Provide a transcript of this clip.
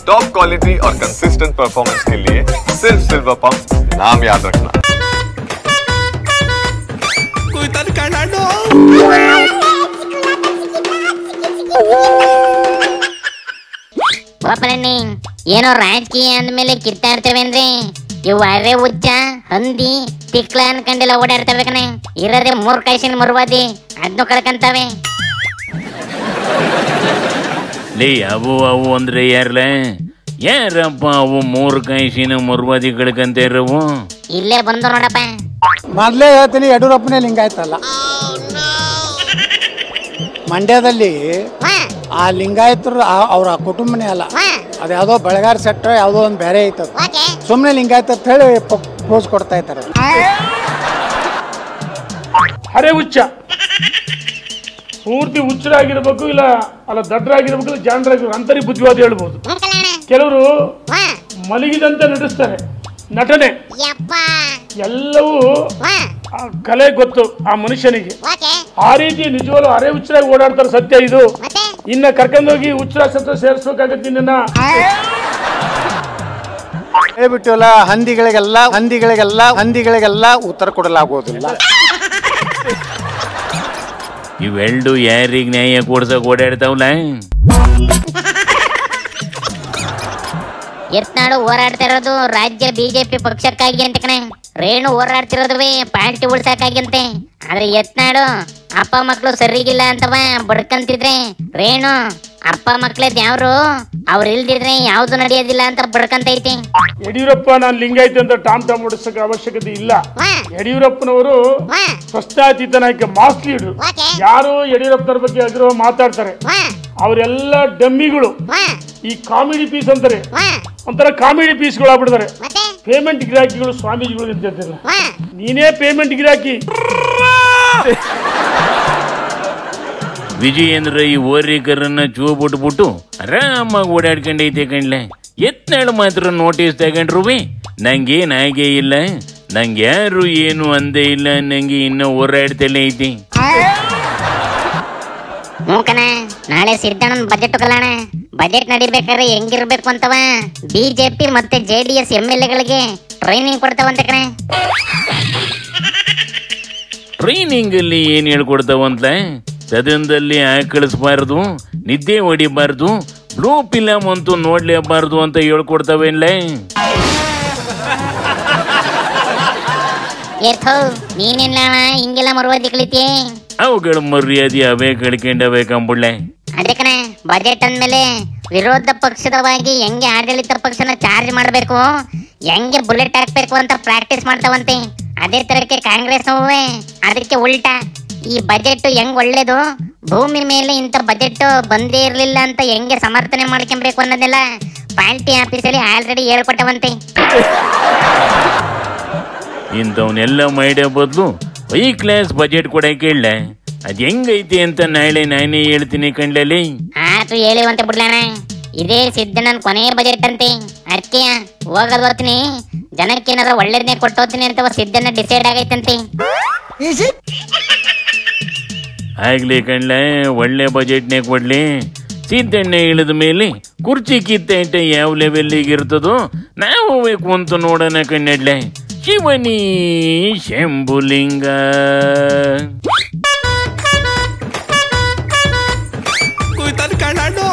Top quality और consistent performance के लिए सिर्फ सिल्वर पंप नाम याद रखना। कोई तरीका ना दो। ಪಾಪರಣ್ಣಿ ಏನೋ ರಾಜಕೀಯ ಅಂದ್ಮೇಲೆ ಕಿತ್ತಾಡ್ತೇವೇನ್ರಿ ಇವು ಅರೆ ಹುಚ್ಚ ಹಂದಿ ತಿಕ್ಲ ಅನ್ಕಂಡೆಲ್ಲ ಓಡಾಡ್ತವೆ ಕಣೆ ಇರದೆ 3 ಕಾಯಿಸಿನ ಮರುವಾದಿ ಅದನ್ನು ಕಳ್ಕಂತಾವೆ ಲೇ ಅವು ಅಂದ್ರೆ ಯಾರಲ್ಲ ಯಾರಪ್ಪ ಅವು 3 ಕಾಯಿಸಿನ ಮರುವಾದಿ ಕಳ್ಕಂತ ಇರವು ಇಲ್ಲೇ ಬಂದು ನೋಡಪ್ಪ ಮೊದಲೇ ಹೇಳ್ತೀನಿ ಯಡಿಯೂರಪ್ಪನೇ ಲಿಂಗಾಯತಲ್ಲ ಮಂಡ್ಯದಲ್ಲಿ ಆ ಲಿಂಗಾಯತರು ಅವ್ರ ಕುಟುಂಬನೇ ಅಲ್ಲ ಅದ್ಯಾವುದೋ ಬೆಳಗಾರ ಸೆಟ್ ಯಾವುದೋ ಒಂದು ಬೇರೆ ಐತದ ಸುಮ್ಮನೆ ಲಿಂಗಾಯತ ಅಂತ ಹೇಳಿ ಪೋಸ್ ಕೊಡ್ತಾ ಇದ್ದಾರೆ ಅರೆ ಹುಚ್ಚ ಪೂರ್ತಿ ಹುಚ್ಚರಾಗಿರ್ಬೇಕು ಇಲ್ಲ ಅಲ್ಲ ದಡ್ಡರಾಗಿರ್ಬೇಕು ಇಲ್ಲ ಜಾಣರಾಗಿರ್ಬೇಕು ಅಂತರಿ ಬುದ್ಧಿವಾದ ಹೇಳ್ಬೋದು ಕೆಲವರು ಮಲಗಿದಂತೆ ನಟಿಸ್ತಾರೆ ನಟನೆ ಎಲ್ಲವೂ ಕಲೆ ಗೊತ್ತು ಆ ಮನುಷ್ಯನಿಗೆ ಆ ರೀತಿ ನಿಜವಾಗ್ಲೂ ಅರೆ ಹುಚ್ಚರಾಗಿ ಓಡಾಡ್ತಾರೆ ಸತ್ಯ ಇದು ಇನ್ನ ಕರ್ಕೊಂಡೋಗಿ ಹುಚ್ಚರ ಸತ್ರ ಸೇರಿಸ್ಬೇಕಾಗತ್ತೆ ನಿನ್ನ ಹೇಳ್ಬಿಟ್ಟಿವಲ್ಲ ಹಂದಿಗಳಿಗೆಲ್ಲ ಉತ್ತರ ಕೊಡಲಾಗುವುದಿಲ್ಲ ಇವೆರಡು ಯಾರಿಗೆ ನ್ಯಾಯ ಕೊಡ್ಸಕ್ ಓಡಾಡ್ತಾವಲ್ಲ ಯತ್ನಾಳು ಹೋರಾಡ್ತಾ ಇರೋದು ರಾಜ್ಯ ಬಿಜೆಪಿ ಪಕ್ಷಕ್ಕಾಗಿ ಅಂತ ಕಣೆ ರೇಣು ಹೋರಾಡ್ತಿರೋದುವೆ ಪಾರ್ಟಿ ಉಳ್ಸಕ್ಕಾಗಿ ಅಂತೆ ಆದ್ರೆ ಯತ್ನಾಳು ಅಪ್ಪ ಮಕ್ಳು ಸರಿಗಿಲ್ಲ ಅಂತವ ಬಡ್ಕಂತಿದ್ರೆ ರೇಣು ಅಪ್ಪ ಮಕ್ಳದ್ ಯಾವ್ರು ಅವ್ರು ಇಲ್ದಿದ್ರೆ ಯಾವ್ದು ನಡೆಯೋದಿಲ್ಲ ಅಂತ ಬಡ್ಕಂತೈತಿ ಯಡಿಯೂರಪ್ಪ ನಾನು ಲಿಂಗಾಯತ ಅಂತ ಟಾಮ್ ಓಡಿಸಕ್ಕೆ ಅವಶ್ಯಕತೆ ಇಲ್ಲ ಯಡಿಯೂರಪ್ಪನವರು ಪ್ರಶ್ನಾತೀತ ನಾಯಕ ಮಾಸ್ ಲೀಡರ್ ಯಾರು ಯಡಿಯೂರಪ್ಪನವ್ರ ಬಗ್ಗೆ ಅಗ್ರಹ ಮಾತಾಡ್ತಾರೆ ಅವರೆಲ್ಲ ಡಮ್ಮಿಗಳು ಈ ಕಾಮಿಡಿ ಪೀಸ್ ಅಂತಾರೆ ಒಂಥರ ಕಾಮಿಡಿ ಪೀಸ್ಗಳು ಆಗ್ಬಿಡ್ತಾರೆ ಪೇಮೆಂಟ್ ಗಿರಾಕಿಗಳು ಸ್ವಾಮೀಜಿಗಳು ನಿಂತಿರ್ತಿಲ್ಲ ನೀನೇ ಪೇಮೆಂಟ್ ಗಿರಾಕಿ ವಿಜಯೇಂದ್ರ ಈ ಓರಿಕರನ್ನ ಚೂ ಬಿಟ್ಬಿಟ್ಟು ಆರಾಮಾಗಿ ಓಡಾಡ್ಕೊಂಡೈತೆ ಕಣ್ಲೆ ಯತ್ನಾಳು ಮಾತ್ರ ನೋಟಿಸ್ ತಗೊಂಡ್ರು ನಂಗೇನ್ ಹಾಗೆ ಇಲ್ಲ ನಂಗೆ ಯಾರು ಏನು ಅಂದೇ ಇಲ್ಲ ನಂಗೆ ಇನ್ನ ಹೋರಾಡ್ತಲೇ ಐತಿ ಮೂಕನ ನಾಳೆ ಸಿದ್ದಣ್ಣನ ಬಜೆಟ್ ಕಲ್ಯಾಣ ಬಜೆಟ್ ನಡಿಬೇಕಾದ್ರೆ ಹೆಂಗಿರ್ಬೇಕು ಅಂತವ ಬಿಜೆಪಿ ಮತ್ತೆ JDS MLA ಟ್ರೈನಿಂಗ್ ಕೊಡ್ತಾವಂತ ಕಣೆ ಟ್ರೈನಿಂಗ್ ಅಲ್ಲಿ ಏನ್ ಹೇಳ್ಕೊಡ್ತಾವಂತ ಸದನದಲ್ಲಿ ಕಳಿಸ್ಬಾರ್ದು ನಿದ್ದೆ ಹೊಡಿಬಾರ್ದು ಬ್ಲೂ ಫಿಲಮ್ ಅಂತೂ ನೋಡ್ಲೇಬಾರ್ದು ಅಂತ ಹೇಳ್ಕೊಡ್ತಾವೇನ್ಲ ನೀನೆಲ್ಲ ಹಿಂಗೆಲ್ಲ ಮರುವಾದಿ ಕಲಿತಿ ಅವುಗಳ ಮರ್ಯಾದೆ ಅವೇ ಕಳ್ಕೊಂಡವೇ ಕಂಬುಳ್ಳೆ ಅದೇ ಕಣೆ ಬಜೆಟ್ ಅಂದ್ಮೇಲೆ ವಿರೋಧ ಪಕ್ಷದವಾಗಿ ಹೆಂಗೆ ಆಡಳಿತ ಪಕ್ಷನ ಚಾರ್ಜ್ ಮಾಡಬೇಕು ಹೆಂಗೆ ಬುಲೆಟ್ ಹಾಕ್ಬೇಕು ಅಂತ ಪ್ರಾಕ್ಟೀಸ್ ಮಾಡ್ತಾವಂತೆ ಅದೇ ತರಕ್ಕೆ ಕಾಂಗ್ರೆಸ್ ಅದಕ್ಕೆ ಉಲ್ಟಾ ಈ ಬಜೆಟ್ ಹೆಂಗ್ ಒಳ್ಳೇದು ಭೂಮಿ ಮೇಲೆ ಇಂಥ ಬಜೆಟ್ ಬಂದೇ ಇರ್ಲಿಲ್ಲ ಅಂತ ಹೆಂಗೆ ಸಮರ್ಥನೆ ಮಾಡ್ಕೊಬೇಕು ಅನ್ನೋದೆಲ್ಲ ಪಾರ್ಟಿ ಆಫೀಸಲ್ಲಿ ಆಲ್ರೆಡಿ ಹೇಳ್ಕೊಟ್ಟವಂತೆ ಇಂಥವನ್ನೆಲ್ಲ ಮಾಡೋ ಬದಲು ಐ ಕ್ಲಾಸ್ ಬಜೆಟ್ ಕೊಡಕ್ಕೆ ಹೇಳ ಅದ್ ಹೆಂಗೈತಿ ಅಂತ ನಾಳೆ ನಾನೇ ಹೇಳ್ತೀನಿ ಕಂಡ್ಲಲ್ಲಿ ಆತು ಹೇಳಿವಂತೆ ಬಿಡ್ಲಣ್ಣ ಇದೇ ಸಿದ್ದಣ್ಣನ ಕೊನೆ ಬಜೆಟ್ ಅಂತೆ ಅದಕ್ಕೆ ಹೋಗೋದು ಬರ್ತೀನಿ ಜನಕ್ಕೇನಾರ ಒಳ್ಳೇದನ್ನೇ ಕೊಟ್ಟೋತೀನಿ ಅಂತ ಸಿದ್ದಣ್ಣ ಡಿಸೈಡ್ ಆಗೈತಂತೆ ಆಗ್ಲಿ ಕಣ್ಲ ಒಳ್ಳೆ ಬಜೆಟ್ನೇ ಕೊಡ್ಲಿ ಸಿದ್ದಣ್ಣ ಇಳಿದ ಮೇಲೆ ಕುರ್ಚಿ ಕಿತ್ತೈಟ ಯಾವ ಲೆವೆಲ್ಗೆ ಇರ್ತದೋ ನಾವು ಕುಂತು ನೋಡೋಣ ಕಣ್ಣಡ್ಲೆ ಶಿವನಿ ಶಂಭುಲಿಂಗ कोई तरीका ना दो।